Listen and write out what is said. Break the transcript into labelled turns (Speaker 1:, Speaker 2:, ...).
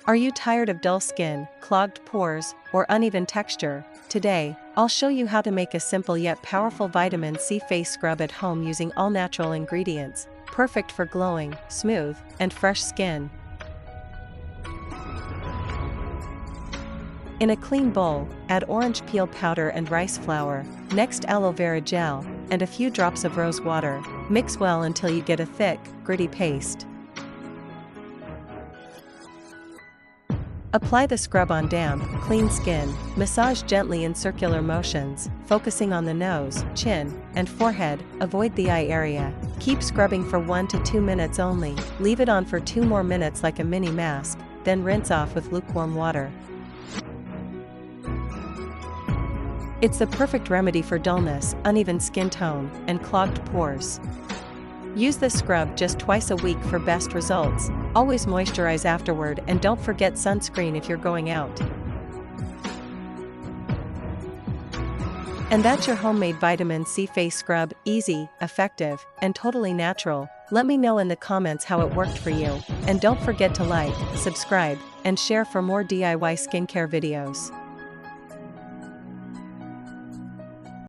Speaker 1: Are you tired of dull skin, clogged pores, or uneven texture? Today, I'll show you how to make a simple yet powerful vitamin C face scrub at home using all natural ingredients, perfect for glowing, smooth, and fresh skin. In a clean bowl, add orange peel powder and rice flour, next aloe vera gel, and a few drops of rose water. Mix well until you get a thick, gritty paste. Apply the scrub on damp, clean skin. Massage gently in circular motions, focusing on the nose, chin, and forehead. Avoid the eye area. Keep scrubbing for 1 to 2 minutes only. Leave it on for 2 more minutes like a mini mask, then rinse off with lukewarm water. It's the perfect remedy for dullness, uneven skin tone, and clogged pores. Use this scrub just twice a week for best results. Always moisturize afterward and don't forget sunscreen if you're going out. And that's your homemade vitamin C face scrub, easy, effective, and totally natural. Let me know in the comments how it worked for you. And don't forget to like, subscribe, and share for more DIY skincare videos.